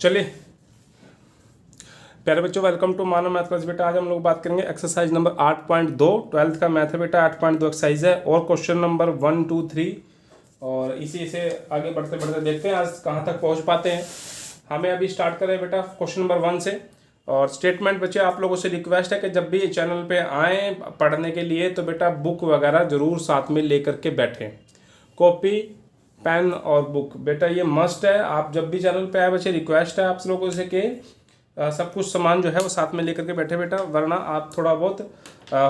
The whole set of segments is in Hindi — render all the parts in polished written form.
चलिए प्यारे बच्चों, welcome to Manav math class. बेटा आज हम लोग बात करेंगे एक्सरसाइज नंबर 8.2 ट्वेल्थ का मैथ है बेटा। 8.2 एक्सरसाइज है और क्वेश्चन नंबर 1, 2, 3 और इसी से आगे बढ़ते बढ़ते देखते हैं आज कहाँ तक पहुँच पाते हैं। हमें अभी स्टार्ट करें बेटा क्वेश्चन नंबर 1 से। और स्टेटमेंट बच्चे आप लोगों से रिक्वेस्ट है कि जब भी चैनल पे आएँ पढ़ने के लिए तो बेटा बुक वगैरह ज़रूर साथ में ले करके बैठें। कॉपी, पेन और बुक बेटा ये मस्ट है। आप जब भी चैनल पे आए बच्चे, रिक्वेस्ट है आप लोगों से कि सब कुछ सामान जो है वो साथ में लेकर के बैठे बेटा, वरना आप थोड़ा बहुत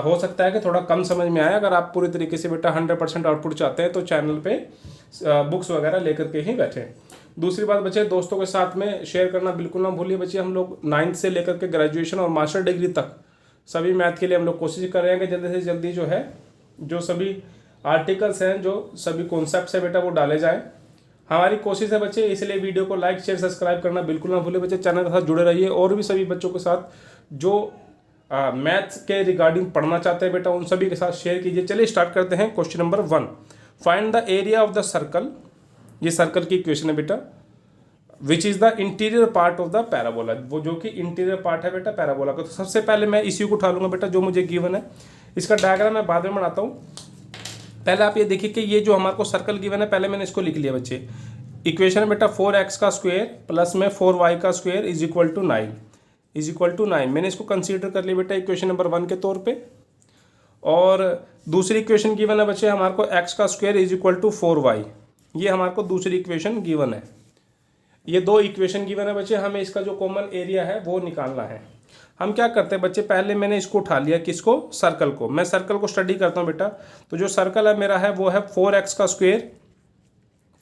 हो सकता है कि थोड़ा कम समझ में आए। अगर आप पूरी तरीके से बेटा 100% आउटपुट चाहते हैं तो चैनल पे बुक्स वगैरह लेकर के ही बैठें। दूसरी बात बच्चे, दोस्तों के साथ में शेयर करना बिल्कुल ना भूलिए बच्चे। हम लोग 9th से लेकर के ग्रेजुएशन और मास्टर डिग्री तक सभी मैथ के लिए हम लोग कोशिश कर रहे हैं कि जल्दी से जल्दी जो है जो सभी आर्टिकल्स हैं, जो सभी कॉन्सेप्ट्स है बेटा वो डाले जाएँ। हमारी कोशिश है बच्चे, इसलिए वीडियो को लाइक शेयर सब्सक्राइब करना बिल्कुल ना भूलें बच्चे। चैनल के साथ जुड़े रहिए और भी सभी बच्चों के साथ जो मैथ्स के रिगार्डिंग पढ़ना चाहते हैं बेटा उन सभी के साथ शेयर कीजिए। चलिए स्टार्ट करते हैं। Question number 1, find the area of the circle. ये सर्कल की इक्वेशन है बेटा। Which is the interior part of the parabola, वो जो कि इंटीरियर पार्ट है बेटा पैराबोला का। तो सबसे पहले मैं इसी को उठा लूँगा बेटा जो मुझे गिवन है। इसका डायग्राम मैं बाद में बनाता हूँ। पहले आप ये देखिए कि ये जो हमारे को सर्कल गिवन है, पहले मैंने इसको लिख लिया बच्चे। इक्वेशन है बेटा 4x का स्क्वायर प्लस में 4y का स्क्वायर इज इक्वल टू 9 मैंने इसको कंसीडर कर लिया बेटा इक्वेशन नंबर 1 के तौर पे। और दूसरी इक्वेशन गिवन है बच्चे हमारे को x का square is equal to 4y। ये हमारे को दूसरी इक्वेशन गिवन है। ये दो इक्वेशन गिवन है बच्चे, हमें इसका जो कॉमन एरिया है वो निकालना है। हम क्या करते हैं बच्चे, पहले मैंने इसको उठा लिया, किसको, सर्कल को। मैं सर्कल को स्टडी करता हूँ बेटा। तो जो सर्कल है मेरा है वो है 4x का स्क्वायर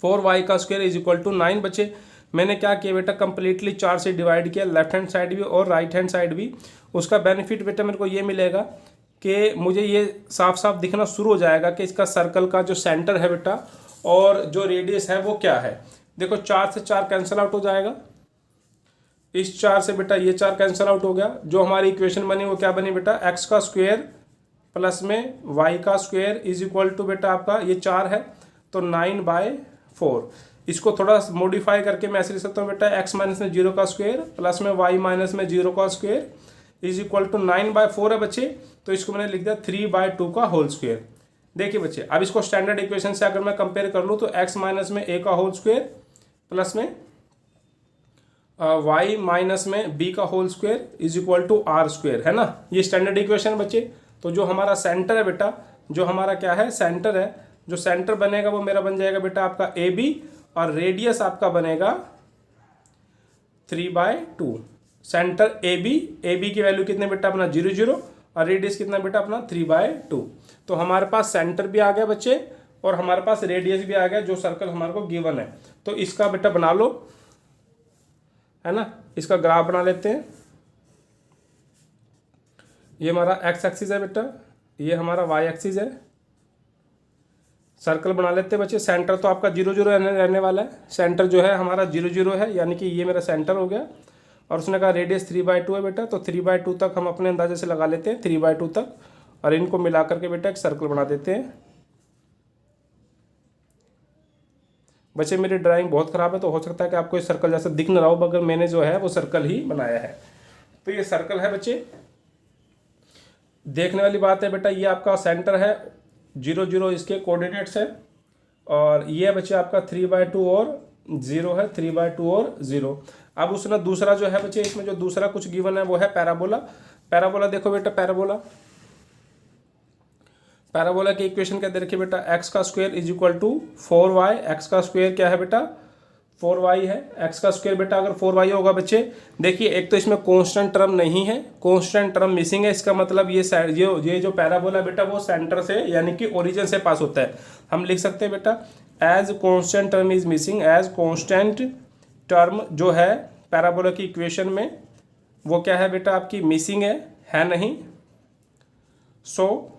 4y का स्क्वायर इज इक्वल टू 9 बच्चे। मैंने क्या किया बेटा, कंप्लीटली 4 से डिवाइड किया, लेफ्ट हैंड साइड भी और राइट हैंड साइड भी। उसका बेनिफिट बेटा मेरे को ये मिलेगा कि मुझे ये साफ साफ दिखना शुरू हो जाएगा कि इसका सर्कल का जो सेंटर है बेटा और जो रेडियस है वो क्या है। देखो 4 से 4 कैंसिल आउट हो जाएगा। इस 4 से बेटा ये 4 कैंसिल आउट हो गया। जो हमारी इक्वेशन बनी वो क्या बनी बेटा, x का स्क्वायर प्लस में y का स्क्वायर इज इक्वल टू बेटा आपका ये 4 है तो 9/4। इसको थोड़ा मॉडिफाई करके मैं ऐसे लिख सकता हूँ बेटा x माइनस में 0 का स्क्वायर प्लस में y माइनस में 0 का स्क्वायर इज इक्वल टू 9/4 है बच्चे। तो इसको मैंने लिख दिया 3/2 का होल स्क्वायर। देखिए बच्चे, अब इसको स्टैंडर्ड इक्वेशन से अगर मैं कंपेयर कर लूँ तो x माइनस में a का होल स्क्वायर प्लस में y माइनस में b का whole square is equal to r square, है ना। ये स्टैंडर्ड इक्वेशन बच्चे। तो जो हमारा सेंटर है बेटा, जो हमारा क्या है सेंटर है, जो सेंटर बनेगा वो मेरा बन जाएगा बेटा आपका AB और रेडियस आपका बनेगा 3/2। सेंटर AB की वैल्यू कितने बेटा अपना 0, 0 और रेडियस कितना बेटा अपना 3/2। तो हमारे पास सेंटर भी आ गया बच्चे और हमारे पास रेडियस भी आ गया जो सर्कल हमारे को गिवन है। तो इसका बेटा बना लो, है ना। इसका ग्राफ बना लेते हैं। ये हमारा x एक्सिस है बेटा, ये हमारा y एक्सिस है। सर्कल बना लेते हैं बच्चे। सेंटर तो आपका 0, 0 रहने वाला है। सेंटर जो है हमारा 0, 0 है, यानी कि ये मेरा सेंटर हो गया। और उसने कहा रेडियस 3/2 है बेटा, तो 3/2 तक हम अपने अंदाजे से लगा लेते हैं, 3/2 तक। और इनको मिला करके बेटा एक सर्कल बना देते हैं। बच्चे मेरी ड्राइंग बहुत ख़राब है तो हो सकता है कि आपको इस सर्कल जैसा दिख न रहा हो, मगर मैंने जो है वो सर्कल ही बनाया है। तो ये सर्कल है बच्चे। देखने वाली बात है बेटा, ये आपका सेंटर है, 0, 0 इसके कोऑर्डिनेट्स है। और ये बच्चे आपका 3/2 और 0 है, 3/2 और 0। अब उसने दूसरा जो है बच्चे, इसमें जो दूसरा कुछ गिवन है वो है पैराबोला। पैराबोला देखो बेटा, पैराबोला की इक्वेशन क्या दे रखी है बेटा, x का square is equal to 4y। x का स्क्वायर क्या है बेटा 4y है। x का स्क्वायर बेटा अगर 4y होगा बच्चे, देखिए एक तो इसमें कांस्टेंट टर्म नहीं है, कांस्टेंट टर्म मिसिंग है। इसका मतलब ये जो पैराबोला बेटा वो सेंटर से यानी कि ओरिजिन से पास होता है। हम लिख सकते हैं बेटा as constant term is missing, as constant term जो है पैराबोला की इक्वेशन में वो क्या है बेटा आपकी मिसिंग है नहीं। सो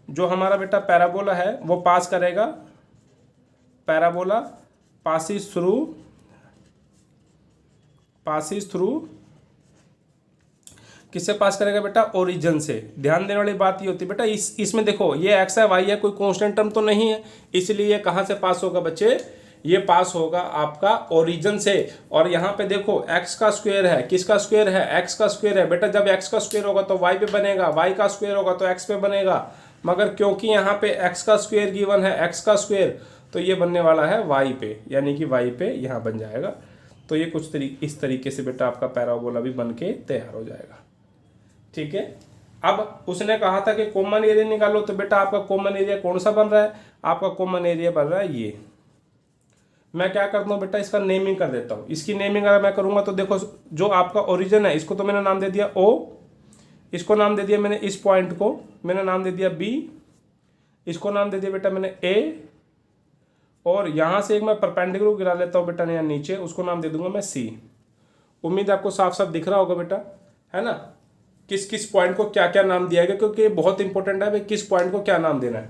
जो हमारा बेटा पैराबोला है वो पास करेगा, पैराबोला पासिस थ्रू किससे पास करेगा बेटा, ओरिजिन से। ध्यान देने वाली बात ये होती है बेटा, इसमें देखो ये x है y है, कोई कांस्टेंट टर्म तो नहीं है, इसलिए ये कहाँ से पास होगा बच्चे, ये पास होगा आपका ओरिजिन से। और यहाँ पे देखो एक्स का स्क्वायर है, किसका स्क्वायर है, एक्स का स्क्वायर है। बेटा जब एक्स का स्क्वायर होगा तो वाई पे बनेगा, वाई का स्क्वायर होगा तो एक्स पे बनेगा, मगर क्योंकि यहाँ पे एक्स का स्क्वायर गिवन है, एक्स का स्क्वायर, तो ये बनने वाला है वाई पे, यानी कि वाई पे यहाँ बन जाएगा। तो ये कुछ इस तरीके से बेटा आपका पैराबोला भी बन के तैयार हो जाएगा। ठीक है। अब उसने कहा था कि कॉमन एरिया निकालो, तो बेटा आपका कॉमन एरिया कौन सा बन रहा है, आपका कॉमन एरिया बन रहा है ये। मैं क्या करता हूँ बेटा, इसका नेमिंग कर देता हूँ। इसकी नेमिंग अगर मैं करूँगा तो देखो, जो आपका ओरिजिन है इसको तो मैंने नाम दे दिया O, इसको नाम दे दिया मैंने, इस पॉइंट को मैंने नाम दे दिया B, इसको नाम दे दिया बेटा मैंने A, और यहाँ से एक मैं परपेंडिकुलर गिरा लेता हूँ बेटा यहाँ नीचे, उसको नाम दे दूंगा मैं C। उम्मीद आपको साफ साफ दिख रहा होगा बेटा, है ना, किस किस पॉइंट को क्या क्या नाम दिया गया, क्योंकि ये बहुत इंपॉर्टेंट है भाई, किस पॉइंट को क्या नाम देना है।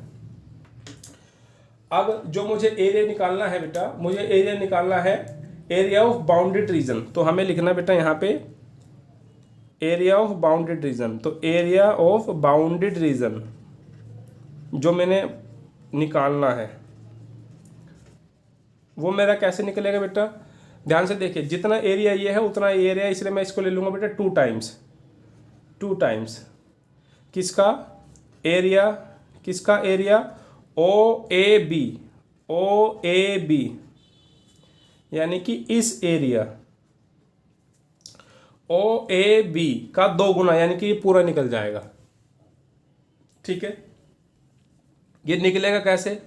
अब जो मुझे एरिया निकालना है बेटा, मुझे एरिया निकालना है एरिया ऑफ बाउंडेड रीजन। तो हमें लिखना बेटा यहाँ पे एरिया ऑफ बाउंडेड रीजन। तो एरिया ऑफ बाउंडेड रीजन जो मैंने निकालना है वो मेरा कैसे निकलेगा बेटा, ध्यान से देखिए, जितना एरिया ये है उतना एरिया, इसलिए मैं इसको ले लूँगा बेटा टू टाइम्स किसका एरिया, किसका एरिया, ओ ए बी, यानी कि इस एरिया ओ ए बी का 2 गुना, यानी कि ये पूरा निकल जाएगा। ठीक है, ये निकलेगा कैसे।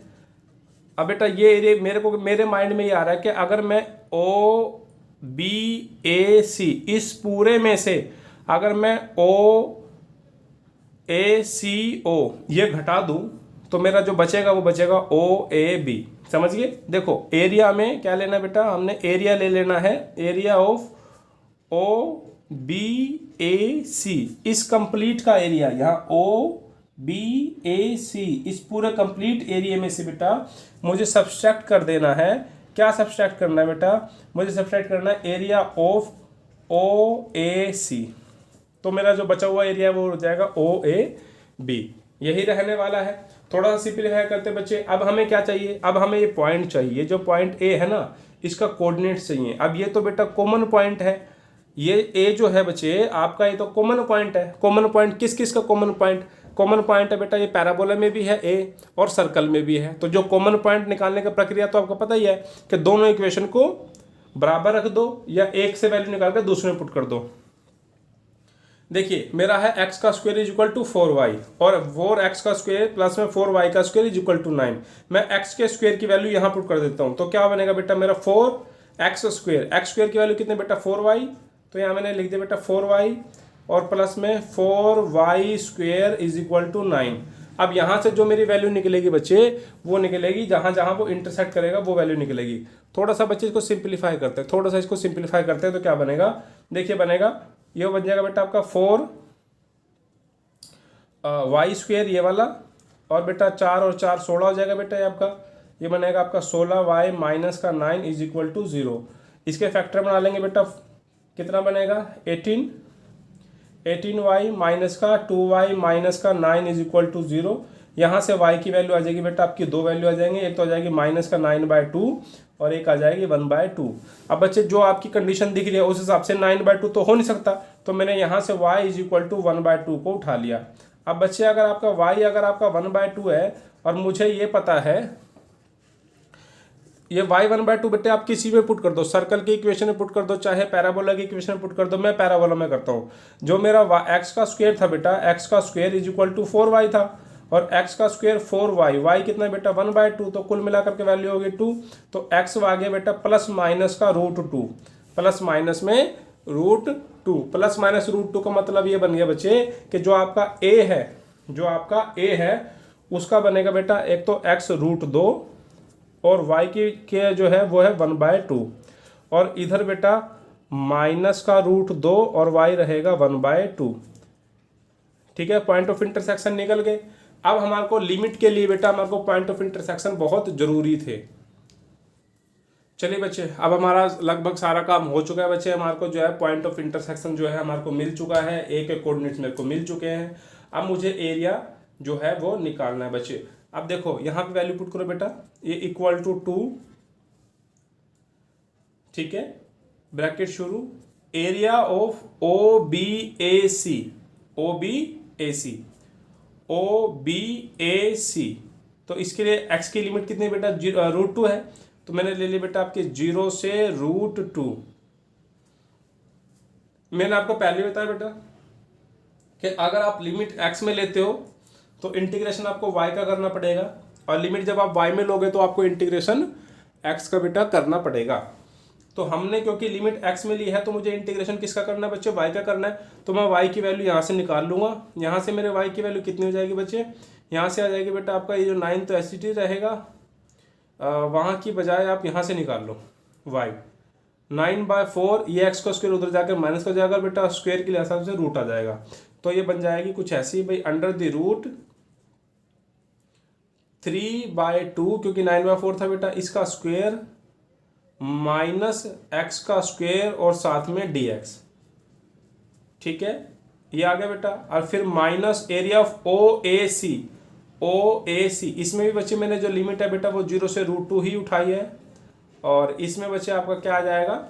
अब बेटा ये एरिया मेरे माइंड में ये आ रहा है कि अगर मैं ओ बी ए सी इस पूरे में से अगर मैं ओ ए सी ओ ये घटा दूं तो मेरा जो बचेगा वो बचेगा ओ ए बी। समझ गए। देखो एरिया में क्या लेना बेटा, हमने एरिया ले लेना है, area of O B A सी, इस कंप्लीट का एरिया, यहाँ ओ बी ए सी इस पूरे कंप्लीट एरिया में से बेटा मुझे सब्सट्रैक्ट कर देना है। क्या सब्सट्रैक्ट करना है बेटा, मुझे सब्सट्रैक्ट करना है area of O A C. तो मेरा जो बचा हुआ एरिया वो हो जाएगा ओ ए बी, यही रहने वाला है। थोड़ा सा सिंपलीफाई करते बच्चे। अब हमें क्या चाहिए, अब हमें ये पॉइंट चाहिए, जो पॉइंट ए है ना इसका कोऑर्डिनेट चाहिए। अब ये तो बेटा कॉमन पॉइंट है, ये ए जो है बच्चे आपका, ये तो कॉमन पॉइंट है। कॉमन पॉइंट किस किस का कॉमन पॉइंट, कॉमन पॉइंट है बेटा ये पैराबोला में भी है ए और सर्कल में भी है। तो जो कॉमन पॉइंट निकालने का प्रक्रिया तो आपको पता ही है कि दोनों इक्वेशन को बराबर रख दो या एक से वैल्यू निकाल कर दूसरे में पुट कर दो। देखिए मेरा है एक्स का square is equal to 4y और 4x का स्क्वायर प्लस में 4y का स्क्वायर इज इक्वल टू 9। मैं x के स्क्वायर की वैल्यू यहाँ पुट कर देता हूँ, तो क्या बनेगा बेटा मेरा 4x स्क्वायर, x स्क्वायर की वैल्यू कितने बेटा 4y, तो यहाँ मैंने लिख दिया बेटा 4y और प्लस में 4y square is equal to 9। अब यहाँ से जो मेरी वैल्यू निकलेगी बच्चे वो निकलेगी जहाँ जहाँ वो इंटरसेक्ट करेगा वो वैल्यू निकलेगी। थोड़ा सा बच्चे इसको सिंप्लीफाई करते हैं, थोड़ा सा इसको सिंप्लीफाई करते हैं तो क्या बनेगा, देखिए बनेगा ये बन जाएगा बेटा आपका 4y स्क्वायर ये वाला, और बेटा 4 और 4 16 हो जाएगा बेटा ये आपका, ये बनेगा आपका 16y माइनस का 9 इज इक्वल टू 0। इसके फैक्टर बना लेंगे बेटा, कितना बनेगा 18y माइनस का 2y माइनस का 9 इज इक्वल टू 0। यहाँ से y की वैल्यू आ जाएगी बेटा आपकी, दो वैल्यू आ जाएंगे, एक तो आ जाएगी माइनस का 9/2 और एक आ जाएगी 1/2। अब बच्चे जो आपकी कंडीशन दिख रही है उस हिसाब से 9/2 तो हो नहीं सकता, तो मैंने यहाँ से y इज इक्वल टू 1/2 को उठा लिया। अब बच्चे अगर आपका y अगर आपका 1/2 है और मुझे ये पता है ये y 1/2 बेटे आप किसी में पुट कर दो, सर्कल की इक्वेशन में पुट कर दो, चाहे पैराबोला की इक्वेशन में पुट कर दो। मैं पैराबोला में करता हूँ। जो मेरा x का स्क्वायर था बेटा, x का square is equal to 4y था और x का स्क्वायर 4y, y कितना बेटा 1/2, तो कुल मिलाकर के वैल्यू होगी 2। तो x आ गया बेटा प्लस माइनस का √2, प्लस माइनस में √2, प्लस माइनस √2 का मतलब ये बन गया बच्चे कि जो आपका a है, जो आपका a है उसका बनेगा बेटा एक तो x √2 और y के जो है वो है 1/2 और इधर बेटा माइनस का √2 और y रहेगा 1/2। ठीक है, पॉइंट ऑफ इंटरसेक्शन निकल गए। अब हमारे को लिमिट के लिए बेटा हमारे को पॉइंट ऑफ इंटरसेक्शन बहुत जरूरी थे। चलिए बच्चे अब हमारा लगभग सारा काम हो चुका है बच्चे, हमारे को जो है पॉइंट ऑफ इंटरसेक्शन जो है हमारे को मिल चुका है, ए के कोऑर्डिनेट्स मेरे को मिल चुके हैं। अब मुझे एरिया जो है वो निकालना है बच्चे। अब देखो यहाँ पे वैल्यू पुट करो बेटा, ये इक्वल टू 2 ठीक है, ब्रैकेट शुरू, area of O B A C, O B A C, O B A C. तो इसके लिए एक्स की लिमिट कितनी बेटा, √2 है, तो मैंने ले ली बेटा आपके 0 से √2। मैंने आपको पहले बताया बेटा कि अगर आप लिमिट एक्स में लेते हो तो इंटीग्रेशन आपको वाई का करना पड़ेगा, और लिमिट जब आप वाई में लोगे तो आपको इंटीग्रेशन एक्स का बेटा करना पड़ेगा। तो हमने क्योंकि लिमिट एक्स में ली है तो मुझे इंटीग्रेशन किसका करना है बच्चे, वाई का करना है। तो मैं वाई की वैल्यू यहाँ से निकाल लूँगा, यहाँ से मेरे वाई की वैल्यू कितनी हो जाएगी बच्चे, यहाँ से आ जाएगी बेटा आपका ये जो 9 तो एस रहेगा, वहाँ की बजाय आप यहाँ से निकाल लो वाई, 9/4, ये एक्स का स्क्वायर उधर जाकर माइनस हो जाएगा बेटा, स्क्वायर के हिसाब से रूट आ जाएगा। तो ये बन जाएगी कुछ ऐसी भाई, √3/2, क्योंकि 9/4 था बेटा, इसका स्क्वायर माइनस एक्स का स्क्वायर और साथ में dx। ठीक है, ये आ गया बेटा। और फिर minus area of O A C, O A सी, इसमें भी बच्चे मैंने जो लिमिट है बेटा वो 0 से √2 ही उठाई है, और इसमें बच्चे आपका क्या आ जाएगा,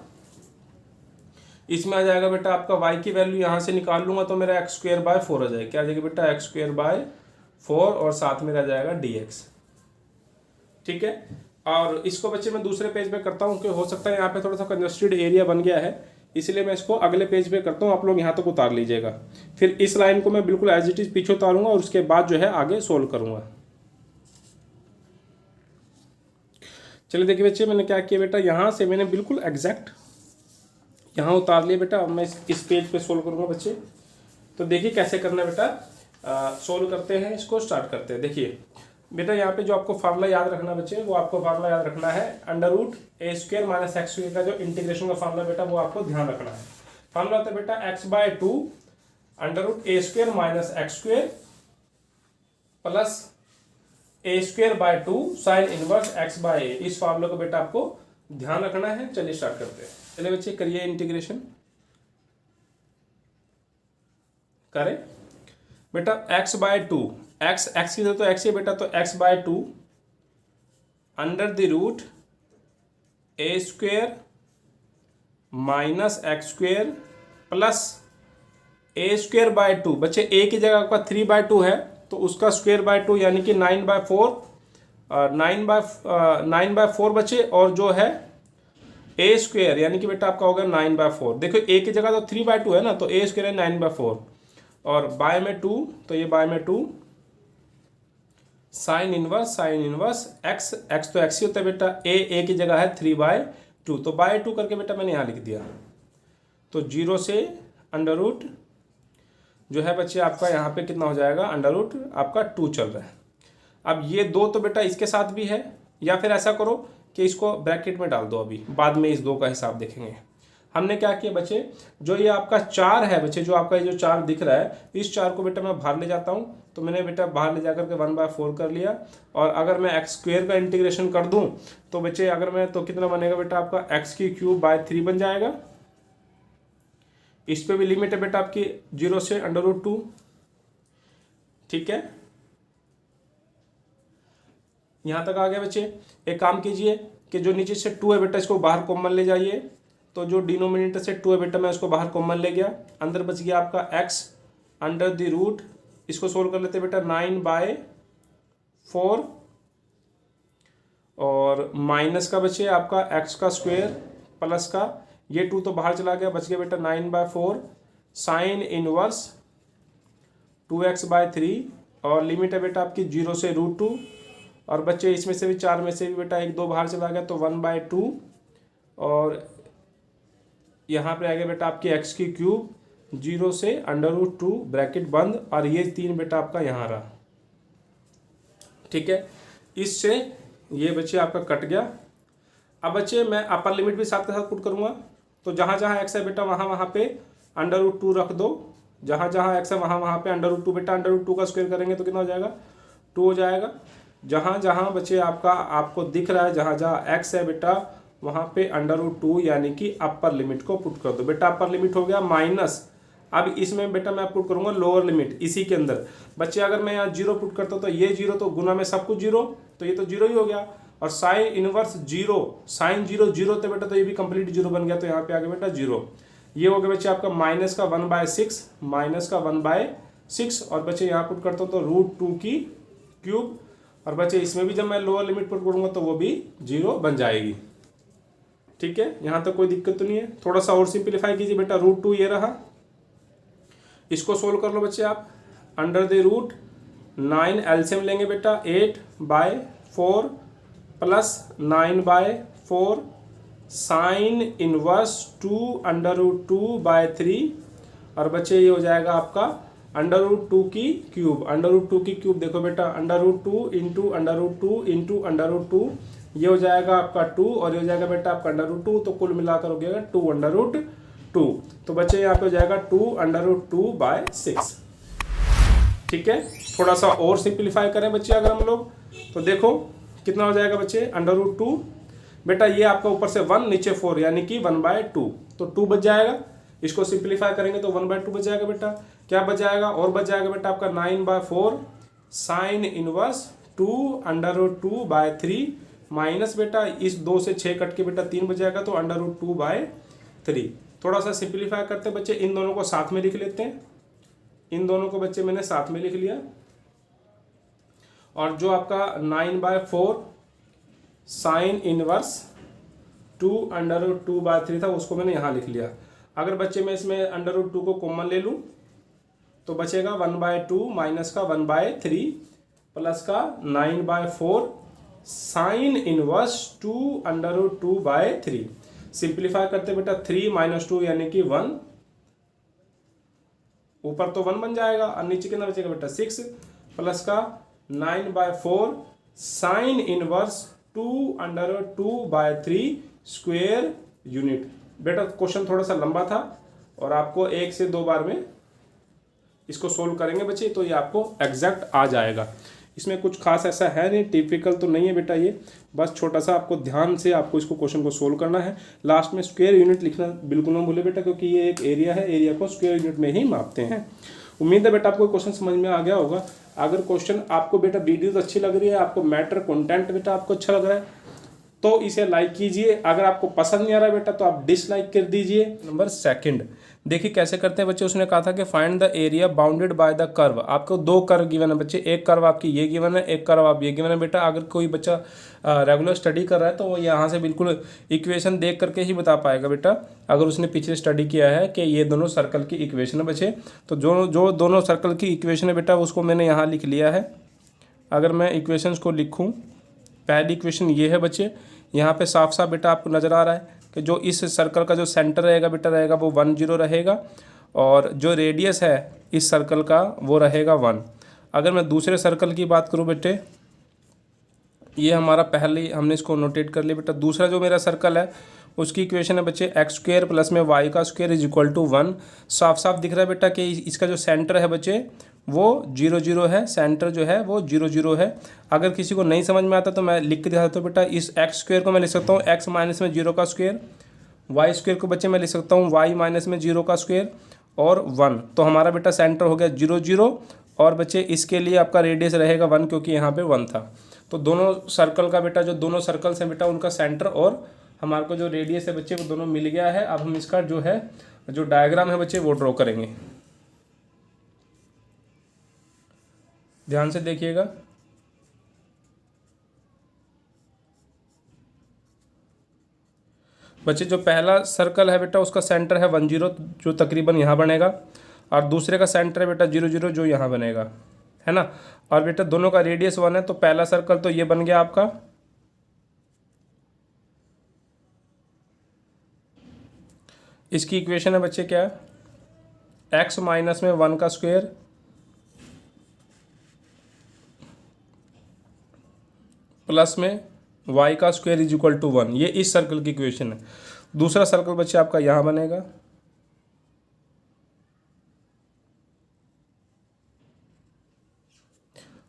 इसमें आ जाएगा बेटा आपका y की वैल्यू यहाँ से निकाल लूंगा तो मेरा x²/4 आ जाएगा। क्या आ जाएगा बेटा, x²/4 और साथ में रह जाएगा dx। ठीक है, और इसको बच्चे मैं दूसरे पेज पे करता हूँ, कि हो सकता है यहाँ पे थोड़ा सा कंजस्टेड एरिया बन गया है, इसलिए मैं इसको अगले पेज पे करता हूँ, आप लोग यहाँ तक उतार लीजिएगा। फिर इस लाइन को मैं बिल्कुल एज इट इज पीछे उतारूंगा और उसके बाद जो है आगे सोल्व करूंगा। चलिए देखिए बच्चे, मैंने क्या किया बेटा, यहाँ से मैंने बिल्कुल एग्जैक्ट यहाँ उतार लिया बेटा। अब मैं इस पेज पे सोल्व करूंगा बच्चे। तो देखिए कैसे करना है बेटा, सोल्व करते हैं, इसको स्टार्ट करते हैं। देखिए बेटा, यहाँ पे जो आपको फार्मूला याद रखना बच्चे, वो आपको फार्मूला याद रखना है √a² - x² का जो इंटीग्रेशन का फार्मूला बेटा, वो आपको ध्यान रखना है। फार्मूला होता है बेटा x/2 √a² - x² plus a²/2 sine inverse x/a। इस फार्मूला को बेटा आपको ध्यान रखना है। चलिए स्टार्ट करते हैं। चलिए बच्चे करिए इंटीग्रेशन, करें बेटा। x/2, x की तो x है बेटा, तो x/2 √a² - x² plus a²/2। बच्चे a की जगह आपका 3/2 है तो उसका स्क्वायर/2 यानी कि 9/4 बच्चे, और जो है a² यानी कि बेटा आपका होगा 9/4। देखो a की जगह तो 3/2 है ना, तो a² है 9/4 और बाय में 2, तो ये बाय में 2 साइन इनवर्स x तो x ही होता है बेटा, a की जगह है 3/2, तो बाय 2 करके बेटा मैंने यहाँ लिख दिया। तो 0 से अंडर जो है बच्चे आपका यहाँ पे कितना हो जाएगा, √ आपका 2 चल रहा है। अब ये 2 तो बेटा इसके साथ भी है, या फिर ऐसा करो कि इसको ब्रैकेट में डाल दो, अभी बाद में इस 2 का हिसाब देखेंगे। हमने क्या किया बच्चे, जो ये आपका 4 है बच्चे, जो आपका ये जो 4 दिख रहा है, इस 4 को बेटा मैं बाहर ले जाता हूँ। तो मैंने बेटा बाहर ले जाकर के 1/4 कर लिया, और अगर मैं x² का इंटीग्रेशन कर दूं तो बच्चे अगर मैं, तो कितना बनेगा बेटा आपका x³/3 बन जाएगा। इस पे भी लिमिट है बेटा आपकी 0 से √2। ठीक है, यहां तक आ गया बच्चे। एक काम कीजिए कि जो नीचे से 2 है बेटा, इसको बाहर कॉमन ले जाइए। तो जो डिनोमिनेटर से 2 है बेटा, मैं उसको बाहर कॉमन ले गया, अंदर बच गया आपका x √, इसको सोल्व कर लेते बेटा 9/4 और माइनस का बचे आपका x का स्क्वायर प्लस का, ये 2 तो बाहर चला गया, बच गया बेटा 9/4 साइन इनवर्स 2x/3 और लिमिट है बेटा आपकी 0 से √2, और बच्चे इसमें से भी 4 में से भी बेटा 1 2 बाहर चला गया, तो 1/2 और यहाँ पे आ गया बेटा आपकी x³ 0 से √2 ब्रैकेट बंद, और ये 3 बेटा आपका यहाँ रहा। ठीक है, इससे ये बच्चे आपका कट गया। अब बच्चे मैं अपर लिमिट भी साथ के साथ पुट करूँगा, तो जहाँ जहाँ x है बेटा वहाँ पे √2 रख दो, जहाँ जहाँ x है वहाँ पे √2 बेटा, √2 का स्क्वायर करेंगे तो कितना हो जाएगा, 2 हो जाएगा। जहाँ जहाँ बच्चे आपको दिख रहा है, जहाँ जहाँ x है बेटा वहाँ पे √2 यानी कि अपर लिमिट को पुट कर दो बेटा। अपर लिमिट हो गया माइनस, अब इसमें बेटा मैं पुट करूंगा लोअर लिमिट इसी के अंदर। बच्चे अगर मैं यहाँ 0 पुट करता हूँ तो ये 0, तो गुना में सब कुछ 0, तो ये तो 0 ही हो गया, और sine inverse zero, sine zero zero थे बेटा, तो ये भी कंप्लीट जीरो बन गया, तो यहाँ पे आ गया बेटा जीरो। ये हो गया बच्चे आपका माइनस का 1/6, माइनस का 1/6, और बच्चे यहाँ पुट करता हूँ तो √2 की क्यूब, और बच्चे इसमें भी जब मैं लोअर लिमिट पुट करूँगा तो वो भी जीरो बन जाएगी। ठीक है, यहाँ तक कोई दिक्कत तो नहीं है। थोड़ा सा और सिंप्लीफाई कीजिए बेटा, √2 ये रहा, इसको सोल्व कर लो बच्चे आप। अंडर द रूट 9 एलसीएम लेंगे बेटा, 8/4 प्लस 9/4 साइन इनवर्स 2 √2/3, और बच्चे ये हो जाएगा आपका √2 की क्यूब। √2 की क्यूब देखो बेटा, √2 इंटू √2 इंटू √2, ये हो जाएगा आपका 2, और ये हो जाएगा बेटा आपका √2, तो कुल मिलाकर हो गया 2√2। तो बच्चे यहाँ पे हो जाएगा 2√2/6। ठीक है, थोड़ा सा और सिंप्लीफाई करें बच्चे अगर हम लोग, तो देखो कितना हो जाएगा बच्चे, √2 बेटा, ये आपका ऊपर से 1 नीचे 4 यानी कि 1/2, तो 2 बच जाएगा। इसको सिंप्लीफाई करेंगे तो 1/2 बच जाएगा बेटा। क्या बच जाएगा, और बच जाएगा बेटा आपका 9/4 साइन इनवर्स 2 √2/3 माइनस बेटा इस 2 से 6 कट के बेटा 3 बच जाएगा, तो √2/3। थोड़ा सा सिंप्लीफाई करते बच्चे, इन दोनों को साथ में लिख लेते हैं। इन दोनों को बच्चे मैंने साथ में लिख लिया, और जो आपका 9/4 साइन इनवर्स 2 √2/3 था उसको मैंने यहाँ लिख लिया। अगर बच्चे मैं इसमें √2 को कॉमन ले लूँ तो बचेगा 1/2 माइनस का 1/3 प्लस का 9/4 साइन इनवर्स 2 √2/3। सिंप्लीफाई करते बेटा 3 - 2 यानी कि 1, ऊपर तो 1 बन जाएगा और नीचे कितना बचेगा बेटा 6, प्लस का 9/4 साइन इनवर्स 2 √2/3 स्क्वायर यूनिट। बेटा क्वेश्चन थोड़ा सा लंबा था और आपको 1 से 2 बार में इसको सोल्व करेंगे बच्चे तो ये आपको एग्जैक्ट आ जाएगा। इसमें कुछ खास ऐसा है नहीं, टिपिकल तो नहीं है बेटा ये, बस छोटा सा आपको ध्यान से आपको इसको क्वेश्चन को सोल्व करना है। लास्ट में स्क्वायर यूनिट लिखना बिल्कुल ना भूले बेटा, क्योंकि ये एक एरिया है, एरिया को स्क्वायर यूनिट में ही मापते हैं। उम्मीद है बेटा आपको क्वेश्चन समझ में आ गया होगा। अगर क्वेश्चन आपको बेटा वीडियोस अच्छी लग रही है, आपको मैटर कंटेंट बेटा आपको अच्छा लग रहा है तो इसे लाइक कीजिए। अगर आपको पसंद नहीं आ रहा है बेटा तो आप डिसलाइक कर दीजिए। नंबर 2 देखिए कैसे करते हैं बच्चे। उसने कहा था कि find the area bounded by the curve. आपको 2 कर्व गिवन है बच्चे, एक कर्व आपकी ये गिवन है, एक कर्व आप ये गिवन है बेटा। अगर कोई बच्चा रेगुलर स्टडी कर रहा है तो वो यहाँ से बिल्कुल इक्वेशन देख करके ही बता पाएगा बेटा, अगर उसने पीछे स्टडी किया है कि ये दोनों सर्कल की इक्वेशन है बच्चे। तो जो दोनों सर्कल की इक्वेशन है बेटा उसको मैंने यहाँ लिख लिया है। अगर मैं इक्वेशंस को लिखूँ, पहली इक्वेशन ये है बच्चे, यहाँ पे साफ साफ बेटा आपको नज़र आ रहा है कि जो इस सर्कल का जो सेंटर रहेगा बेटा रहेगा वो 1 0 रहेगा, और जो रेडियस है इस सर्कल का वो रहेगा 1। अगर मैं दूसरे सर्कल की बात करूँ बेटे, ये हमारा पहले हमने इसको नोटेट कर लिया बेटा। दूसरा जो मेरा सर्कल है उसकी इक्वेशन है बच्चे x² प्लस में y² इज इक्वल टू 1। साफ साफ दिख रहा है बेटा कि इसका जो सेंटर है बच्चे वो 0 0 है, सेंटर जो है वो 0 0 है। अगर किसी को नहीं समझ में आता तो मैं लिख के दिखाता हूँ बेटा। इस x² को मैं लिख सकता हूँ x माइनस में 0 का स्क्वायर, y² को बच्चे मैं लिख सकता हूँ y माइनस में 0 का स्क्वायर और 1। तो हमारा बेटा सेंटर हो गया 0 0, और बच्चे इसके लिए आपका रेडियस रहेगा 1 क्योंकि यहाँ पे 1 था। तो दोनों सर्कल का बेटा, जो दोनों सर्कल्स हैं बेटा उनका सेंटर और हमारे को जो रेडियस है बच्चे वो दोनों मिल गया है। अब हम इसका जो है जो डायग्राम है बच्चे वो ड्रॉ करेंगे। ध्यान से देखिएगा। बच्चे जो पहला सर्कल है बेटा उसका सेंटर है 1 0 जो तकरीबन यहाँ बनेगा, और दूसरे का सेंटर है बेटा 0 0 जो यहाँ बनेगा, है ना। और बेटा दोनों का रेडियस 1 है, तो पहला सर्कल तो ये बन गया आपका। इसकी इक्वेशन है बच्चे क्या है, x माइनस में 1 का स्क्वायर प्लस में y का स्क्वायर इज इक्वल टू 1। ये इस सर्कल की इक्वेशन है। दूसरा सर्कल बच्चे आपका यहाँ बनेगा,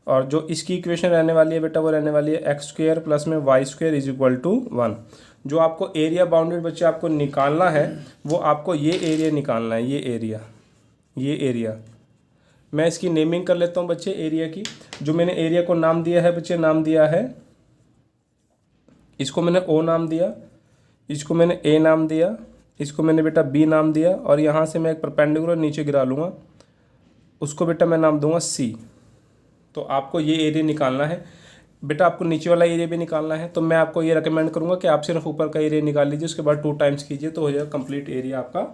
और जो इसकी इक्वेशन रहने वाली है बेटा वो रहने वाली है x² प्लस में y² इज इक्वल टू 1। जो आपको एरिया बाउंडेड बच्चे आपको निकालना है वो आपको ये एरिया निकालना है, ये एरिया। मैं इसकी नेमिंग कर लेता हूँ बच्चे एरिया की। जो मैंने एरिया को नाम दिया है बच्चे, नाम दिया है इसको मैंने ओ नाम दिया, इसको मैंने ए नाम दिया, इसको मैंने बेटा बी नाम दिया, और यहाँ से मैं एक परपेंडिकुलर नीचे गिरा लूँगा, उसको बेटा मैं नाम दूंगा सी। तो आपको ये एरिया निकालना है बेटा, आपको नीचे वाला एरिया भी निकालना है। तो मैं आपको ये रेकमेंड करूँगा कि आप सिर्फ ऊपर का एरिया निकाल लीजिए, उसके बाद 2 टाइम्स कीजिए तो हो जाएगा कंप्लीट एरिया आपका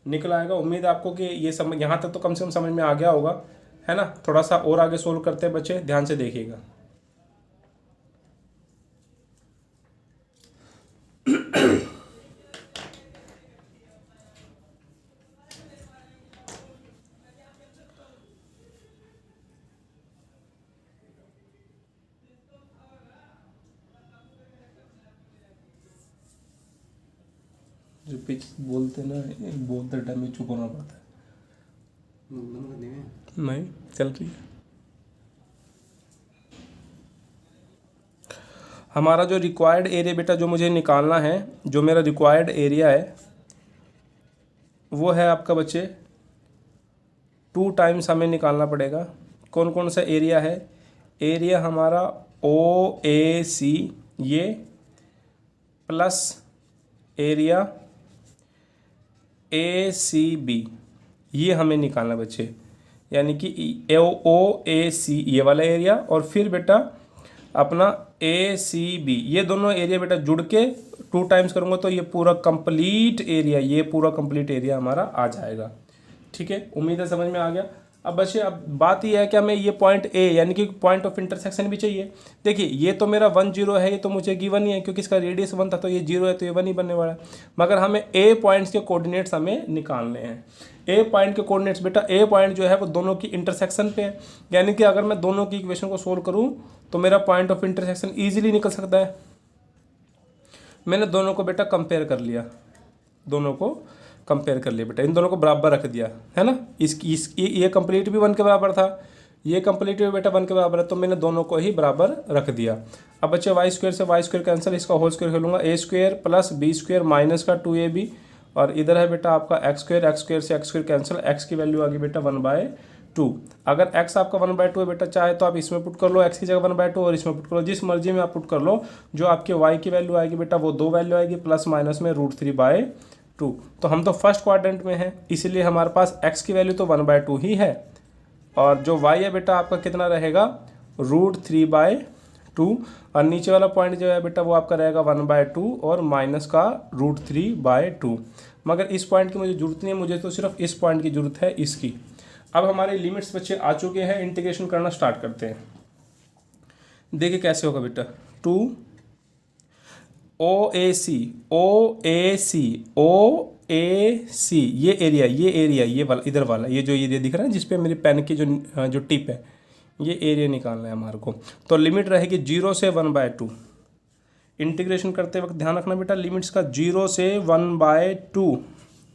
निकल आएगा। उम्मीद है आपको कि ये समझ यहाँ तक तो कम से कम समझ में आ गया होगा, है ना। थोड़ा सा और आगे सोल्व करते हैं बच्चे, ध्यान से देखिएगा। जो पिच बोलते ना, बोलते टाइम में चुप होना पड़ता है। नहीं चल रही है। हमारा जो रिक्वायर्ड एरिया बेटा जो मुझे निकालना है, जो मेरा रिक्वायर्ड एरिया है वो है आपका बच्चे 2 टाइम्स हमें निकालना पड़ेगा। कौन कौन सा एरिया है? एरिया हमारा ओ ए सी ये plus area A C B, ये हमें निकालना बच्चे। यानी कि ओ ए सी ये वाला एरिया, और फिर बेटा अपना ए सी बी, ये दोनों एरिया बेटा जुड़ के 2 टाइम्स करूँगा तो ये पूरा कंप्लीट एरिया, ये पूरा कंप्लीट एरिया हमारा आ जाएगा। ठीक है, उम्मीद है समझ में आ गया। अब बच्चे अब बात ये है कि हमें ये पॉइंट ए यानी कि पॉइंट ऑफ इंटरसेक्शन भी चाहिए। देखिए ये तो मेरा 1 0 है, ये तो मुझे गिवन ही है क्योंकि इसका रेडियस 1 था, तो ये 0 है तो ये 1 ही बनने वाला है। मगर हमें ए पॉइंट्स के कोऑर्डिनेट्स हमें निकालने हैं। ए पॉइंट के कोऑर्डिनेट्स बेटा, ए पॉइंट जो है वो दोनों की इंटरसेक्शन पे है, यानी कि अगर मैं दोनों की इक्वेशन को सोल्व करूँ तो मेरा पॉइंट ऑफ इंटरसेक्शन ईजिली निकल सकता है। मैंने दोनों को बेटा कंपेयर कर लिया, दोनों को कंपेयर कर लिया बेटा, इन दोनों को बराबर रख दिया, है ना। ये कंप्लीट भी 1 के बराबर था, ये कंप्लीट भी बेटा 1 के बराबर है, तो मैंने दोनों को ही बराबर रख दिया। अब बच्चे वाई स्क्वायर से वाई स्क्वायर कैंसिल, इसका होल स्क्वायर कर लूँगा, A square plus B square minus का 2ab, और इधर है बेटा आपका एक्स स्क्वायर से एक्स स्क्वायर कैंसिल, एक्स की वैल्यू आ गई बेटा 1/2। अगर x आपका 1/2 है बेटा, चाहे तो आप इसमें पुट कर लो x की जगह 1/2 और इसमें पुट कर लो, जिस मर्जी में आप पुट कर लो। जो आपके y की वैल्यू आएगी बेटा वो 2 वैल्यू आएगी, प्लस माइनस में √3/2। तो हम तो फर्स्ट क्वाड्रेंट में हैं, इसलिए हमारे पास x की वैल्यू तो 1/2 ही है, और जो y है बेटा आपका कितना रहेगा √3/2, और नीचे वाला पॉइंट जो है बेटा वो आपका रहेगा 1/2 और माइनस का √3/2। मगर इस पॉइंट की मुझे जरूरत नहीं है, मुझे तो सिर्फ इस पॉइंट की जरूरत है, इसकी। अब हमारे लिमिट्स बच्चे आ चुके हैं, इंटीग्रेशन करना स्टार्ट करते हैं। देखिए कैसे होगा बेटा, 2 OAC ये एरिया ये वाला इधर वाला, ये जो एरिया दिख रहा है जिसपे मेरी पेन की जो टिप है, ये एरिया निकालना है हमारे को। तो लिमिट रहेगी 0 से 1/2। इंटीग्रेशन करते वक्त ध्यान रखना बेटा लिमिट्स का 0 से 1/2,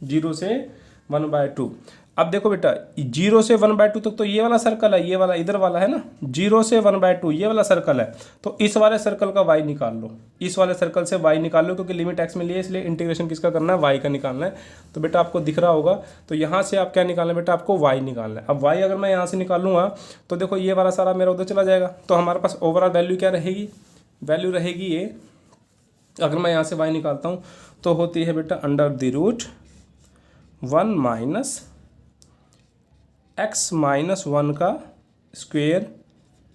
0 से 1/2। अब देखो बेटा 0 से 1/2 तक तो ये वाला सर्कल है, ये वाला इधर वाला है ना, 0 से 1/2 ये वाला सर्कल है। तो इस वाले सर्कल का y निकाल लो, इस वाले सर्कल से y निकाल लो, क्योंकि लिमिट x में लिए इसलिए इंटीग्रेशन किसका करना है, y का निकालना है। तो बेटा आपको दिख रहा होगा, तो यहाँ से आप क्या निकालना है बेटा, आपको y निकालना है। अब y अगर मैं यहाँ से निकालूंगा तो देखो ये वाला सारा मेरा उधर चला जाएगा, तो हमारे पास ओवरऑल वैल्यू क्या रहेगी, वैल्यू रहेगी ये, अगर मैं यहाँ से y निकालता हूँ तो होती है बेटा √1 माइनस x-1 का स्क्वेयर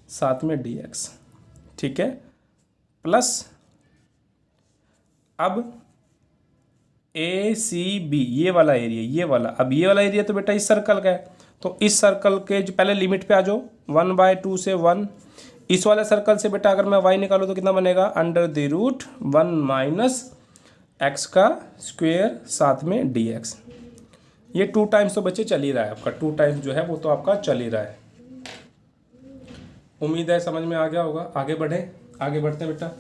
साथ में dx, ठीक है, प्लस अब ACB ये वाला एरिया, ये वाला, अब ये वाला एरिया तो बेटा इस सर्कल का है, तो इस सर्कल के जो पहले लिमिट पे आ जाओ, 1/2 से 1। इस वाले सर्कल से बेटा अगर मैं y निकालूँ तो कितना बनेगा, √1 माइनस x का स्क्वेयर साथ में dx। ये 2 टाइम्स तो बच्चे चल ही रहा है आपका, 2 टाइम्स जो है वो तो आपका चल ही रहा है। उम्मीद है समझ में आ गया होगा। आगे बढ़े, आगे बढ़ते हैं बेटा।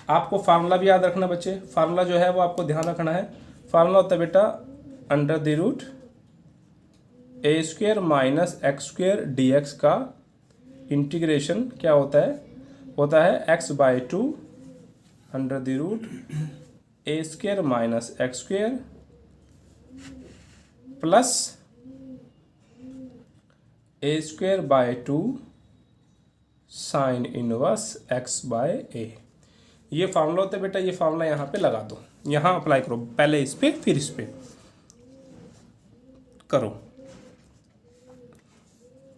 आपको फार्मूला भी याद रखना बच्चे, फार्मूला जो है वो आपको ध्यान रखना है। फार्मूला होता है बेटा √a² माइनस x² dx का इंटीग्रेशन क्या होता है, x/2 √a² minus x² plus a²/2 sine inverse x/a। ये फार्मूला होता है बेटा, ये फार्मूला यहाँ पे लगा दो, यहाँ अप्लाई करो, पहले इस पे फिर इस पे करो।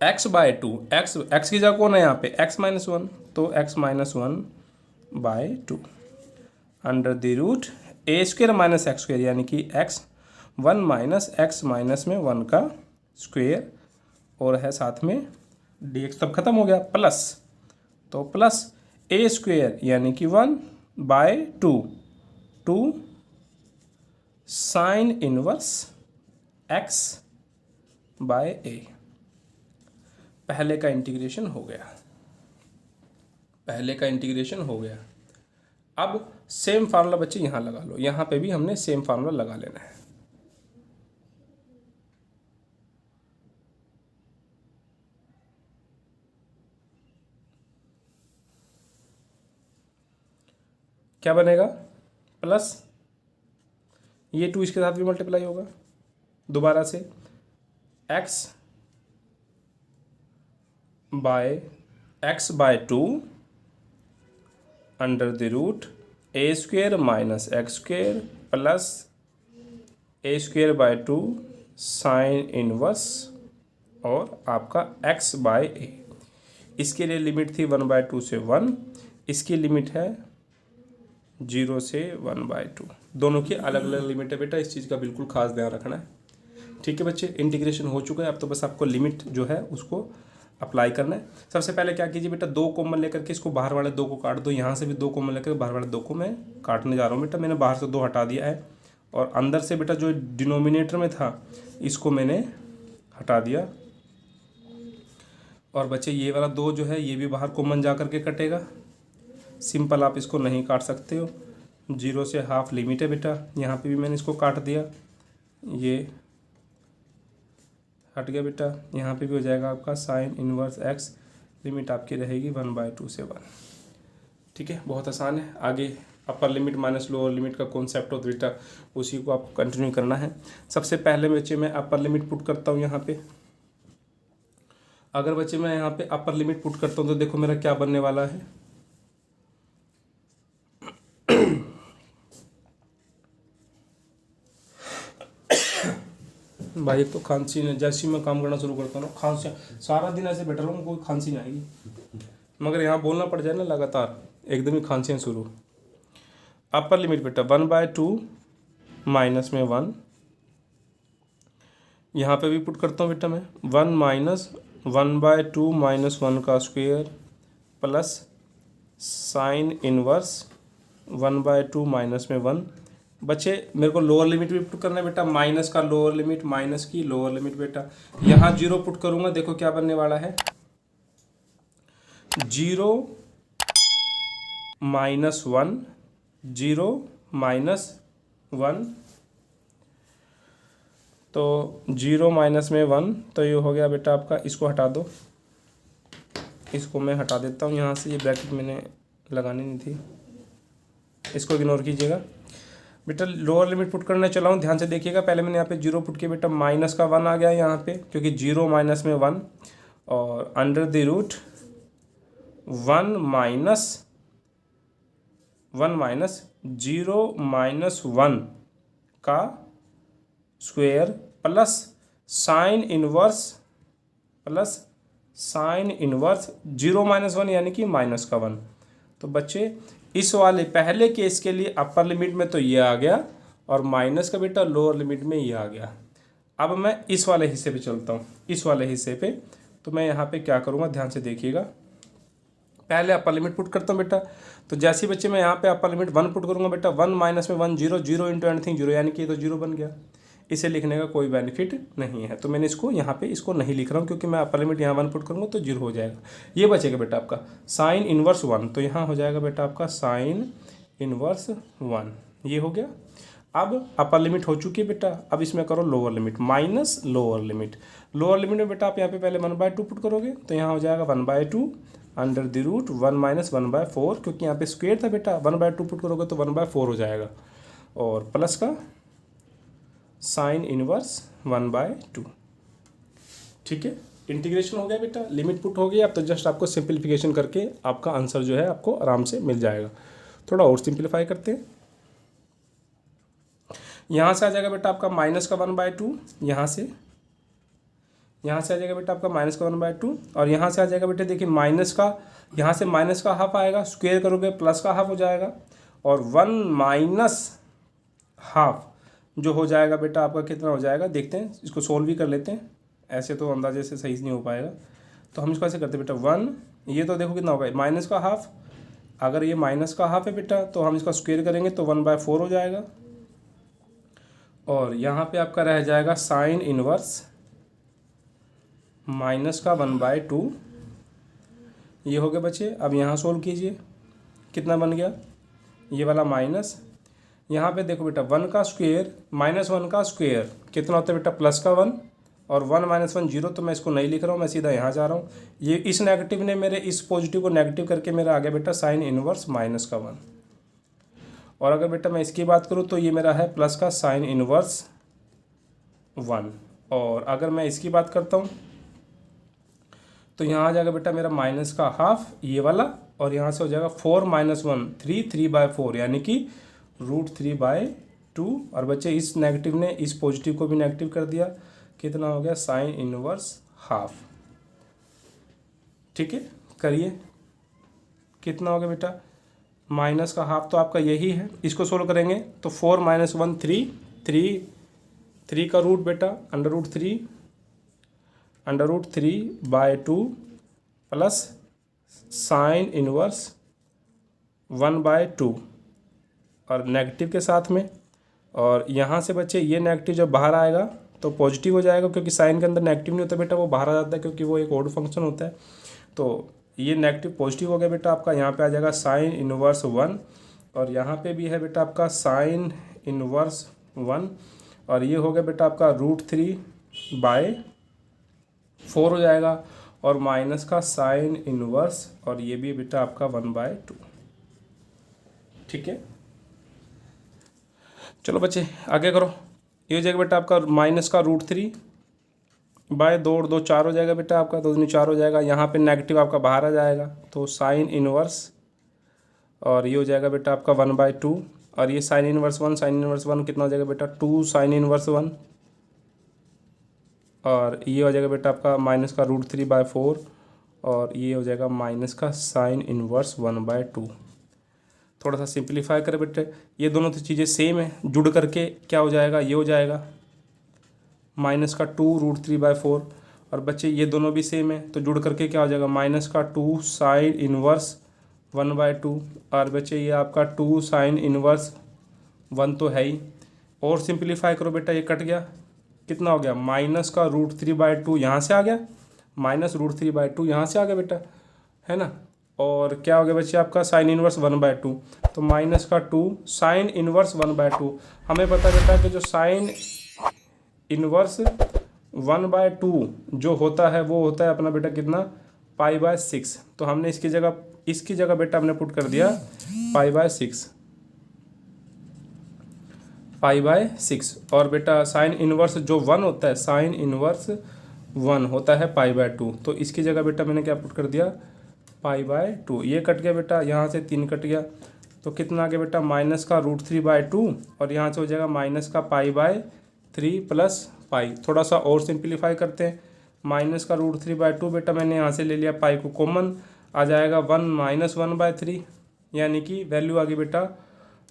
x बाय टू, एक्स की जगह कौन है यहाँ पे, x-1, तो x-1/2 under the root a² minus x² यानी कि x1 माइनस x माइनस में 1 का स्क्वेयर, और है साथ में dx, तब खत्म हो गया, प्लस, तो प्लस a² यानी कि 1/2 टू साइन इनवर्स x/a। पहले का इंटीग्रेशन हो गया, पहले का इंटीग्रेशन हो गया। अब सेम फार्मूला बच्चे यहाँ लगा लो, यहाँ पे भी हमने सेम फार्मूला लगा लेना है। क्या बनेगा, प्लस ये 2 इसके साथ भी मल्टीप्लाई होगा दोबारा से, x/2 under the root a² minus x² plus a²/2 sine inverse और आपका x/a। इसके लिए लिमिट थी 1/2 से 1, इसकी लिमिट है 0 से 1/2। दोनों की अलग अलग लिमिट है बेटा, इस चीज़ का बिल्कुल खास ध्यान रखना है। ठीक है बच्चे, इंटीग्रेशन हो चुका है, अब तो बस आपको लिमिट जो है उसको अप्लाई करना है। सबसे पहले क्या कीजिए बेटा, 2 कॉमन लेकर के इसको बाहर वाले 2 को काट दो, यहाँ से भी 2 कॉमन लेकर बाहर वाले 2 को मैं काटने जा रहा हूँ बेटा। मैंने बाहर से 2 हटा दिया है, और अंदर से बेटा जो डिनोमिनेटर में था इसको मैंने हटा दिया। और बच्चे ये वाला 2 जो है ये भी बाहर कॉमन जा करके कटेगा, सिंपल आप इसको नहीं काट सकते हो, 0 से हाफ लिमिट है बेटा। यहाँ पे भी मैंने इसको काट दिया, ये हट गया बेटा। यहाँ पे भी हो जाएगा आपका साइन इनवर्स x, लिमिट आपकी रहेगी 1/2 से 1। ठीक है, बहुत आसान है। आगे upper limit minus lower limit का कॉन्सेप्ट होता है बेटा, उसी को आपको कंटिन्यू करना है। सबसे पहले बच्चे मैं अपर लिमिट पुट करता हूँ यहाँ पे। अगर बच्चे मैं यहाँ पे अपर लिमिट पुट करता हूँ तो देखो मेरा क्या बनने वाला है, भाई एक तो खांसी ने, जैसे ही मैं काम करना शुरू करता हूँ ना, खांसी, सारा दिन ऐसे बैठा रहूँ कोई खांसी नहीं आएगी, मगर यहाँ बोलना पड़ जाए ना लगातार, एकदम ही खांसियाँ शुरू। अपर लिमिट बेटा 1/2 माइनस में 1, यहाँ पे भी पुट करता हूँ बेटा मैं, 1 माइनस 1/2 माइनस 1 का square plus sine inverse 1/2 minus में 1। बच्चे मेरे को लोअर लिमिट भी पुट करना है बेटा, माइनस का लोअर लिमिट, माइनस की लोअर लिमिट बेटा। यहाँ 0 पुट करूँगा, देखो क्या बनने वाला है, 0 माइनस 1, 0 माइनस 1, तो 0 माइनस में 1, तो ये हो गया बेटा आपका, इसको हटा दो, इसको मैं हटा देता हूँ यहाँ से, ये ब्रैकेट मैंने लगानी नहीं थी, इसको इग्नोर कीजिएगा बेटा। लोअर लिमिट पुट करने चला हूँ, ध्यान से देखिएगा। पहले मैंने यहाँ पे 0 पुट किया बेटा, माइनस का 1 आ गया यहाँ पे, क्योंकि 0 माइनस में 1, और under the root 1 minus 0 minus 1 का square plus sine inverse 0 minus 1 यानी कि माइनस का 1। तो बच्चे इस वाले पहले केस के लिए अपर लिमिट में तो ये आ गया, और माइनस का बेटा लोअर लिमिट में ये आ गया। अब मैं इस वाले हिस्से पे चलता हूँ, इस वाले हिस्से पे, तो मैं यहाँ पे क्या करूँगा, ध्यान से देखिएगा। पहले अपर लिमिट पुट करता हूँ बेटा, तो जैसे बच्चे मैं यहाँ पे अपर लिमिट 1 पुट करूँगा बेटा, 1 माइनस में 1, 0, 0 इंटू एनीथिंग 0, यानी कि ये तो 0 बन गया। इसे लिखने का कोई बेनिफिट नहीं है, तो मैंने इसको यहाँ पे इसको नहीं लिख रहा हूँ, क्योंकि मैं अपर लिमिट यहाँ 1 पुट करूँगा तो 0 हो जाएगा। ये बचेगा बेटा आपका साइन इनवर्स 1, तो यहाँ हो जाएगा बेटा आपका साइन इनवर्स 1, ये हो गया। अब अपर लिमिट हो चुकी है बेटा, अब इसमें करो lower limit minus lower limit. Lower limit में बेटा आप यहाँ पे पहले 1/2 पुट करोगे, तो यहाँ हो जाएगा 1/2 अंडर द रूट 1 माइनस 1/4, क्योंकि यहाँ पे स्क्वेयर था बेटा, 1/2 पुट करोगे तो 1/4 हो जाएगा, और प्लस का साइन इनवर्स 1/2। ठीक है, इंटीग्रेशन हो गया बेटा, लिमिट पुट हो गई। अब तो जस्ट आपको सिंप्लीफिकेशन करके आपका आंसर जो है आपको आराम से मिल जाएगा। थोड़ा और सिंप्लीफाई करते हैं। यहाँ से आ जाएगा बेटा आपका माइनस का 1/2, यहाँ से आ जाएगा बेटा आपका माइनस का 1/2, और यहाँ से आ जाएगा बेटा देखिए माइनस का, यहाँ से माइनस का हाफ आएगा, स्क्वायर करोगे प्लस का हाफ हो जाएगा, और 1 माइनस हाफ जो हो जाएगा बेटा आपका कितना हो जाएगा, देखते हैं इसको सोल्व भी कर लेते हैं, ऐसे तो अंदाजे से सही नहीं हो पाएगा। तो हम इसको ऐसे करते हैं बेटा 1, ये तो देखो कितना होगा माइनस का हाफ, अगर ये माइनस का हाफ है बेटा तो हम इसका स्क्वायर करेंगे तो 1/4 हो जाएगा, और यहाँ पे आपका रह जाएगा साइन इनवर्स माइनस का 1/2, ये हो गया बच्चे। अब यहाँ सोल्व कीजिए, कितना बन गया, ये वाला माइनस, यहाँ पे देखो बेटा 1 का स्क्वायर माइनस 1 का स्क्वायर कितना होता है बेटा प्लस का 1, और 1 - 1 0, तो मैं इसको नहीं लिख रहा हूँ, मैं सीधा यहाँ जा रहा हूँ। ये इस नेगेटिव ने मेरे इस पॉजिटिव को नेगेटिव करके मेरा आ गया बेटा साइन इनवर्स माइनस का 1, और अगर बेटा मैं इसकी बात करूँ तो ये मेरा है प्लस का साइन इनवर्स 1, और अगर मैं इसकी बात करता हूँ तो यहाँ आ जाएगा बेटा मेरा माइनस का हाफ ये वाला, और यहाँ से हो जाएगा 4 - 1 3, 3/4 यानी कि √3/2, और बच्चे इस नेगेटिव ने इस पॉजिटिव को भी नेगेटिव कर दिया, कितना हो गया साइन इनवर्स हाफ। ठीक है, करिए, कितना हो गया बेटा माइनस का हाफ तो आपका यही है, इसको सोल्व करेंगे तो 4 - 1 3 का रूट बेटा √3/2 प्लस साइन इनवर्स 1/2 और नेगेटिव के साथ में, और यहाँ से बच्चे ये नेगेटिव जब बाहर आएगा तो पॉजिटिव हो जाएगा, क्योंकि साइन के अंदर नेगेटिव नहीं होता बेटा, वो बाहर आ जाता है क्योंकि वो एक ऑड फंक्शन होता है। तो ये नेगेटिव पॉजिटिव हो गया बेटा आपका, यहाँ पे आ जाएगा साइन इनवर्स 1, और यहाँ पे भी है बेटा आपका साइन इनवर्स 1, और ये हो गया बेटा आपका √3/4 हो जाएगा, और माइनस का साइन इनवर्स, और ये भी बेटा आपका 1/2। ठीक है, चलो बच्चे आगे करो। ये हो जाएगा बेटा आपका माइनस का √3/2 और 2 4 हो जाएगा बेटा आपका, 2 दूनी 4 हो जाएगा, यहाँ पे नेगेटिव आपका बाहर आ जाएगा तो साइन इनवर्स, और ये हो जाएगा बेटा आपका 1/2, और ये साइन इनवर्स 1 कितना हो जाएगा बेटा 2 साइन इनवर्स 1, और ये हो जाएगा बेटा आपका माइनस का √3/4, और ये हो जाएगा माइनस का साइन इनवर्स 1/2। थोड़ा सा सिंप्लीफाई करें बेटे, ये दोनों तो चीज़ें सेम है, जुड़ करके क्या हो जाएगा, ये हो जाएगा माइनस का 2 √3/4, और बच्चे ये दोनों भी सेम है तो जुड़ करके क्या हो जाएगा माइनस का 2 साइन इनवर्स 1/2, और बच्चे ये आपका 2 साइन इनवर्स 1 तो है ही, और सिंप्लीफाई करो बेटा, ये कट गया, कितना हो गया माइनस का √3/2 यहाँ से आ गया, माइनस √3/2 यहाँ से आ गया बेटा, है ना, और क्या हो गया बच्चे आपका साइन इनवर्स 1/2, तो माइनस का 2 साइन इनवर्स 1/2। हमें पता बेटा कि जो साइन इनवर्स 1/2 जो होता है वो होता है अपना बेटा कितना π/6, तो हमने इसकी जगह बेटा हमने पुट कर दिया π/6, और बेटा साइन इनवर्स जो 1 होता है, साइन इनवर्स 1 होता है π/2, तो इसकी जगह बेटा मैंने क्या पुट कर दिया π/2। ये कट गया बेटा, यहाँ से 3 कट गया, तो कितना आ गया बेटा माइनस का √3/2, और यहाँ से हो जाएगा माइनस का π/3 प्लस पाई। थोड़ा सा और सिंप्लीफाई करते हैं, माइनस का √3/2 बेटा मैंने यहाँ से ले लिया, पाई को कॉमन आ जाएगा 1 - 1/3, यानी कि वैल्यू आ गई बेटा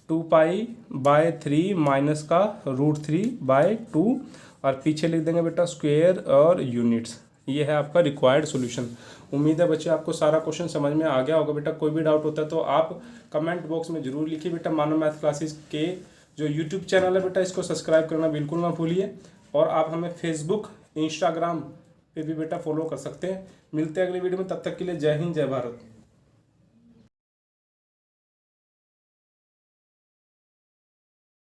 2π/3 माइनस का √3/2, और पीछे लिख देंगे बेटा स्क्वायर और यूनिट्स। ये है आपका रिक्वायर्ड सॉल्यूशन। उम्मीद है बच्चे आपको सारा क्वेश्चन समझ में आ गया होगा बेटा। कोई भी डाउट होता है तो आप कमेंट बॉक्स में जरूर लिखिए बेटा। मानव मैथ क्लासेस के जो यूट्यूब चैनल है बेटा, इसको सब्सक्राइब करना बिल्कुल ना भूलिए, और आप हमें फेसबुक इंस्टाग्राम पे भी बेटा फॉलो कर सकते हैं। मिलते हैं अगली वीडियो में, तब तक के लिए जय हिंद जय भारत।